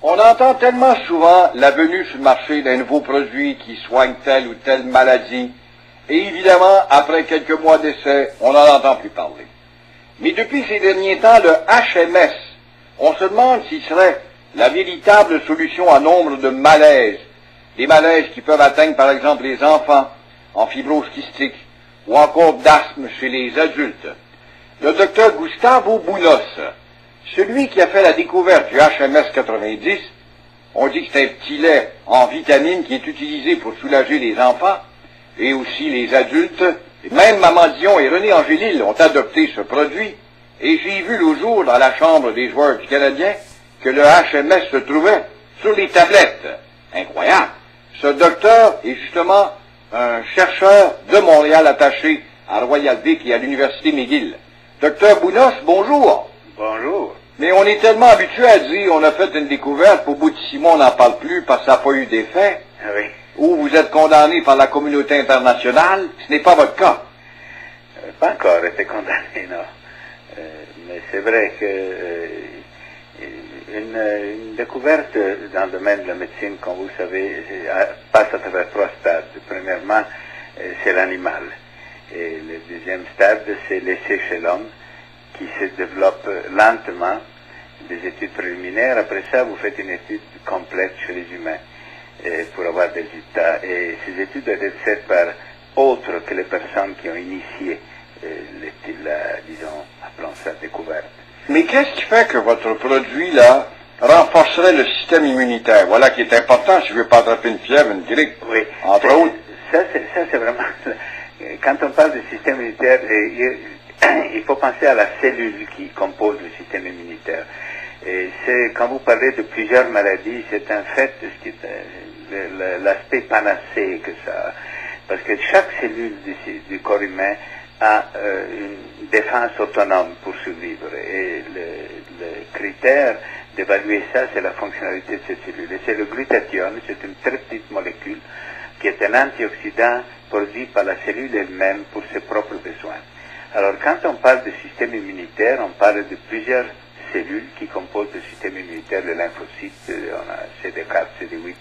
On entend tellement souvent la venue sur le marché d'un nouveau produit qui soigne telle ou telle maladie, et évidemment, après quelques mois d'essai, on n'en entend plus parler. Mais depuis ces derniers temps, le HMS, on se demande s'il serait la véritable solution à nombre de malaises, des malaises qui peuvent atteindre par exemple les enfants en fibrose kystique, ou encore d'asthme chez les adultes. Le docteur Gustavo Bunos, celui qui a fait la découverte du HMS 90, on dit que c'est un petit lait en vitamines qui est utilisé pour soulager les enfants et aussi les adultes. Et même Maman Dion et René Angélil ont adopté ce produit. Et j'ai vu le jour dans la chambre des joueurs du Canadien que le HMS se trouvait sur les tablettes. Incroyable. Ce docteur est justement un chercheur de Montréal attaché à Royal Vic et à l'Université McGill. Docteur Bunos, bonjour. Bonjour. Mais on est tellement habitué à dire on a fait une découverte, au bout de 6 mois on n'en parle plus parce que ça n'a pas eu d'effet. Oui. Ou vous êtes condamné par la communauté internationale. Ce n'est pas votre cas. Pas encore été condamné, non. Mais c'est vrai que une découverte dans le domaine de la médecine, comme vous savez, passe à travers 3 stades. Premièrement, c'est l'animal. Et le deuxième stade, c'est l'essai chez l'homme, qui se développe lentement, des études préliminaires. Après ça, vous faites une étude complète chez les humains pour avoir des résultats. Et ces études doivent être faites par autres que les personnes qui ont initié, disons, appelons ça découverte. Mais qu'est-ce qui fait que votre produit, là, renforcerait le système immunitaire? Voilà qui est important si je ne veux pas attraper une fièvre, une grippe, oui, entre autres. Ça, c'est vraiment... Quand on parle de système immunitaire, il faut penser à la cellule qui compose le système immunitaire. Et quand vous parlez de plusieurs maladies, c'est un fait l'aspect panacée que ça a. Parce que chaque cellule du corps humain a une défense autonome pour survivre. Et le critère d'évaluer ça, c'est la fonctionnalité de cette cellule. Et c'est le glutathione, c'est une très petite molécule qui est un antioxydant produit par la cellule elle-même pour ses propres besoins. Alors, quand on parle de système immunitaire, on parle de plusieurs cellules qui composent le système immunitaire, les lymphocytes, on a CD4, CD8,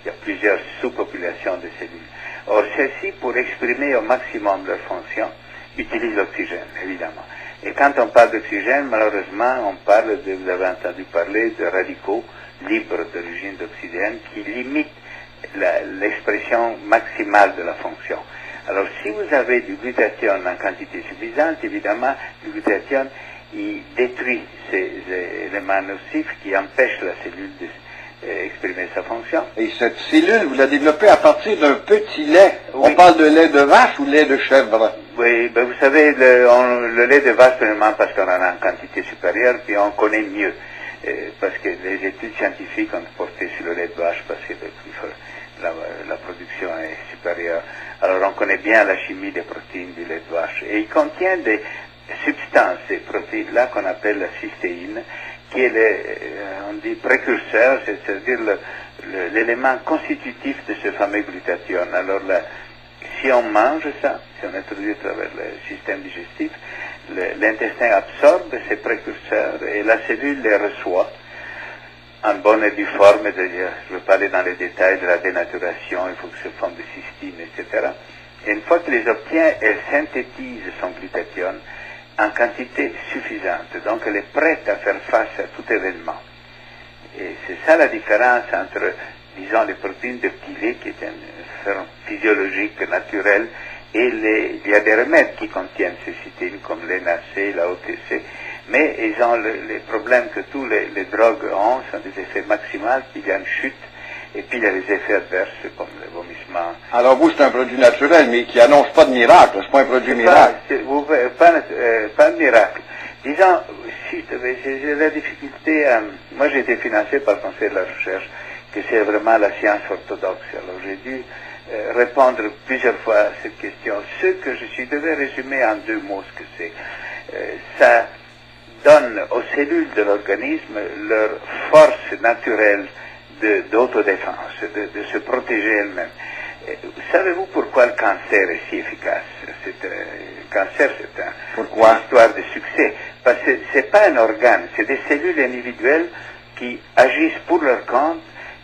il y a plusieurs sous-populations de cellules. Or, celles-ci, pour exprimer au maximum leur fonction, utilisent l'oxygène, évidemment. Et quand on parle d'oxygène, malheureusement, on parle vous avez entendu parler de radicaux libres d'origine d'oxygène qui limitent l'expression maximale de la fonction. Alors, si vous avez du glutathione en quantité suffisante, évidemment, le glutathione, il détruit ces éléments nocifs qui empêchent la cellule d'exprimer sa fonction. Et cette cellule, vous la développez à partir d'un petit lait. Oui. On parle de lait de vache ou lait de chèvre? Oui, ben vous savez, le lait de vache, premièrement, parce qu'on en a en quantité supérieure, puis on connaît mieux. Parce que les études scientifiques ont porté sur le lait de vache parce que la production est supérieure. Alors on connaît bien la chimie des protéines du lait de vache. Et il contient des substances, ces protéines-là qu'on appelle la cystéine, qui est on dit précurseur, c'est-à-dire l'élément constitutif de ce fameux glutathione. Alors si on mange ça, si on introduit à travers le système digestif, l'intestin absorbe ces précurseurs et la cellule les reçoit en bonne et due forme, je vais parler dans les détails de la dénaturation, il faut que se forme de cystine, etc. Et une fois qu'elle les obtient, elle synthétise son glutathione en quantité suffisante. Donc elle est prête à faire face à tout événement. Et c'est ça la différence entre, disons, les protéines de petit lait, qui est une forme physiologique, naturelle, et il y a des remèdes qui contiennent ces cytines, comme l'NAC, la OTC, mais ils ont les problèmes que tous les drogues ont, sont des effets maximaux, puis il y a une chute, et puis il y a des effets adverses, comme le vomissement. Alors vous, c'est un produit naturel, mais qui annonce pas de miracle, c'est pas un produit miracle. Pas de miracle. Disons, si j'ai la difficulté moi j'ai été financé par le Conseil de la Recherche, que c'est vraiment la science orthodoxe, alors j'ai dû répondre plusieurs fois à cette question. Ce que je devais résumer en 2 mots ce que c'est. Ça donne aux cellules de l'organisme leur force naturelle d'autodéfense, de se protéger elles-mêmes. Savez-vous pourquoi le cancer est si efficace? Le cancer, c'est une histoire de succès. Parce que c'est pas un organe, c'est des cellules individuelles qui agissent pour leur compte,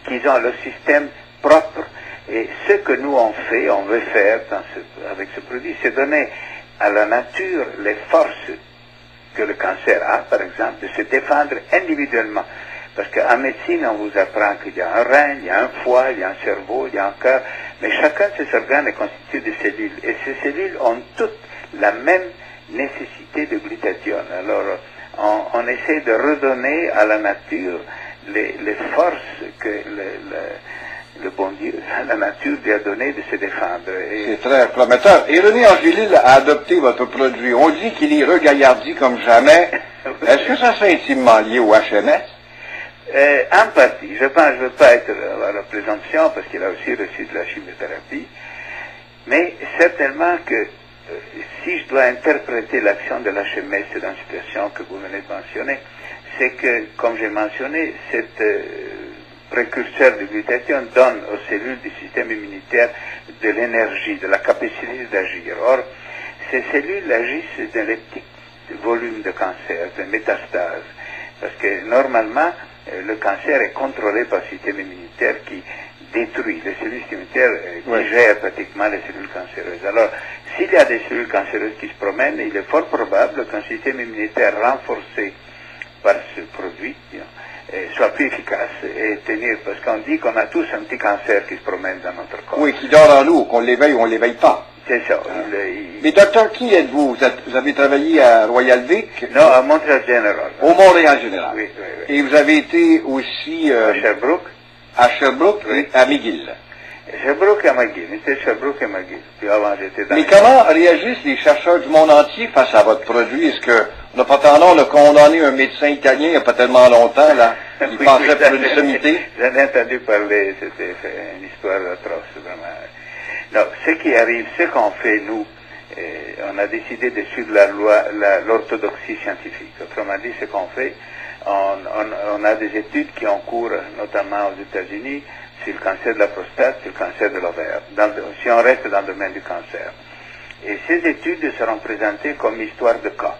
qui ont leur système propre. Et ce que nous on veut faire avec ce produit, c'est donner à la nature les forces que le cancer a, par exemple, de se défendre individuellement. Parce qu'en médecine, on vous apprend qu'il y a un rein, il y a un foie, il y a un cerveau, il y a un cœur, mais chacun de ces organes est constitué de cellules. Et ces cellules ont toutes la même nécessité de glutathione. Alors, on essaie de redonner à la nature les forces que le bon Dieu, la nature lui a donné de se défendre. C'est très prometteur. Et René Angélil a adopté votre produit. On dit qu'il est regaillardi comme jamais. Est-ce que ça serait intimement lié au HMS? En partie. Je pense, je ne veux pas être à la présomption parce qu'il a aussi reçu de la chimiothérapie. Mais certainement que si je dois interpréter l'action de l'HMS dans la situation que vous venez de mentionner, c'est que, comme j'ai mentionné, cette précurseur de glutathione donne aux cellules du système immunitaire de l'énergie, de la capacité d'agir. Or, ces cellules agissent dans les petits volumes de cancer, de métastases, parce que normalement, le cancer est contrôlé par le système immunitaire qui détruit les cellules immunitaires qui gèrent pratiquement les cellules cancéreuses. Alors, s'il y a des cellules cancéreuses qui se promènent, il est fort probable qu'un système immunitaire renforcé par ce produit soit plus efficace et tenir, parce qu'on dit qu'on a tous un petit cancer qui se promène dans notre corps. Oui, qui dort en nous, qu'on l'éveille ou on ne l'éveille pas. C'est ça. Mais docteur, qui êtes-vous? Vous avez travaillé à Royal Vic? Non, à Montréal General. Au Montréal Général. Oui, oui, oui. Et vous avez été aussi à Sherbrooke. À Sherbrooke oui. Et à McGill. Sherbrooke et McGill. C'était Sherbrooke et McGill. Puis avant, j'étais dans... Mais comment réagissent les chercheurs du monde entier face à votre produit? Est-ce que on n'a pas tendance de condamner un médecin italien il n'y a pas tellement longtemps, là? Il pensait pour une sommité? J'en ai entendu parler, c'était une histoire atroce, vraiment. Non, ce qui arrive, ce qu'on fait, nous, on a décidé de suivre la loi, l'orthodoxie scientifique. Autrement dit, ce qu'on fait, on a des études qui ont cours, notamment aux États-Unis, sur le cancer de la prostate, sur le cancer de l'ovaire, si on reste dans le domaine du cancer. Et ces études seront présentées comme histoire de cas.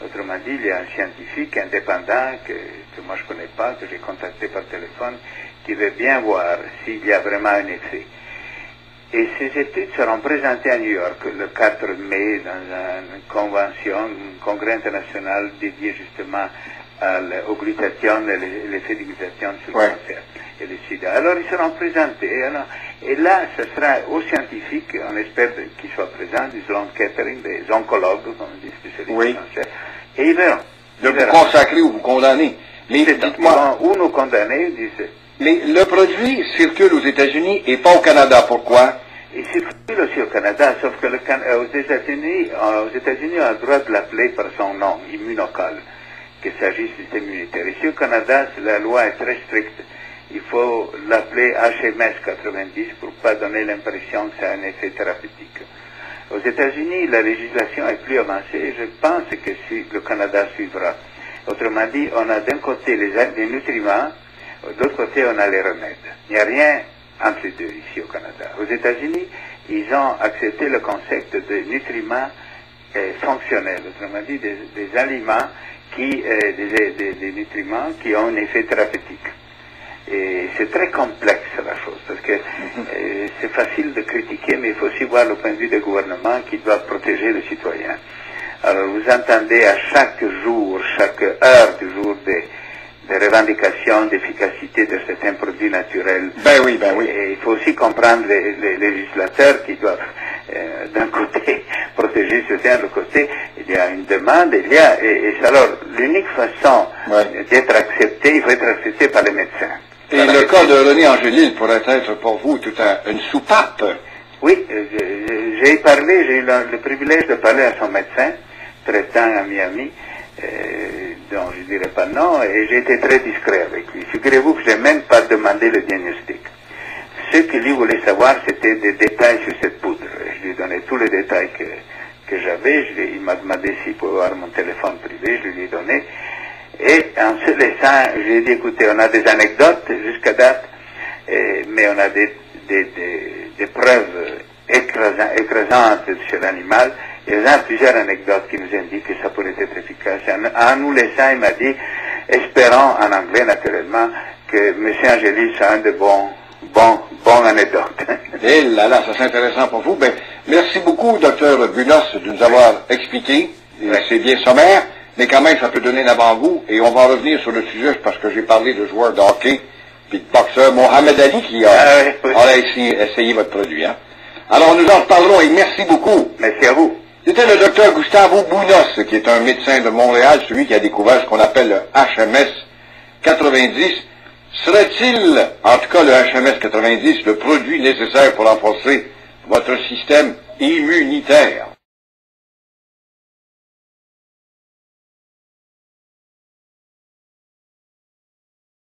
Autrement dit, il y a un scientifique indépendant que moi je ne connais pas, que j'ai contacté par téléphone, qui veut bien voir s'il y a vraiment un effet. Et ces études seront présentées à New York le 4 mai dans une convention, un congrès international dédié justement au glutathione et l'effet du glutathione sur le cancer et le sida. Alors ils seront présentés. Alors, et là, ce sera aux scientifiques, on espère qu'ils soient présents, des Sloan Kettering, des oncologues, comme on dit, spécialistes du cancer, et ils verront. De vous consacrer ou vous condamner. Mais dites-moi, ou nous condamner, disent. Mais le produit circule aux États-Unis et pas au Canada. Pourquoi? Il circule aussi au Canada, sauf que aux États-Unis, on a le droit de l'appeler par son nom, immunocal, qu'il s'agisse du système immunitaire. Ici au Canada, la loi est très stricte. Il faut l'appeler HMS 90 pour ne pas donner l'impression que ça a un effet thérapeutique. Aux États-Unis, la législation est plus avancée et je pense que le Canada suivra. Autrement dit, on a d'un côté les nutriments, de l'autre côté on a les remèdes. Il n'y a rien entre les deux ici au Canada. Aux États-Unis, ils ont accepté le concept de nutriments fonctionnels, autrement dit des aliments des nutriments qui ont un effet thérapeutique. Et c'est très complexe la chose, parce que c'est facile de critiquer, mais il faut aussi voir le point de vue des gouvernements qui doivent protéger le citoyen. Alors vous entendez à chaque jour, chaque heure du jour des revendications d'efficacité de certains produits naturels. Ben oui, ben oui. Et il faut aussi comprendre les législateurs qui doivent d'un côté protéger certains, de l'autre côté il y a une demande, alors l'unique façon d'être accepté, il faut être accepté par les médecins. Et le cas de René Angélil pourrait être pour vous toute une soupape. Oui, j'ai parlé, j'ai eu le privilège de parler à son médecin, traitant à Miami, dont je ne dirais pas non, et j'ai été très discret avec lui. Figurez-vous que je n'ai même pas demandé le diagnostic. Ce que lui voulait savoir, c'était des détails sur cette poudre. Je lui ai donné tous les détails que j'avais, il m'a demandé s'il pouvait avoir mon téléphone privé, je lui ai donné. Et en se laissant, j'ai dit, écoutez, on a des anecdotes jusqu'à date, mais on a des preuves écrasantes chez l'animal. Il y a plusieurs anecdotes qui nous indiquent que ça pourrait être efficace. En nous laissant, il m'a dit, espérant en anglais naturellement que M. Angélis a un de bons anecdotes. Et là, ça c'est intéressant pour vous. Ben, merci beaucoup, Dr. Bunos, de nous avoir expliqué. C'est bien sommaire, mais quand même, ça peut donner un avant-goût. Et on va revenir sur le sujet parce que j'ai parlé de joueurs de hockey puis de boxeur Mohamed Ali qui a essayé votre produit. Hein? Alors, nous en reparlerons et merci beaucoup. Merci à vous. C'était le docteur Gustavo Bunos, qui est un médecin de Montréal, celui qui a découvert ce qu'on appelle le HMS 90. Serait-il, en tout cas le HMS 90, le produit nécessaire pour renforcer votre système immunitaire?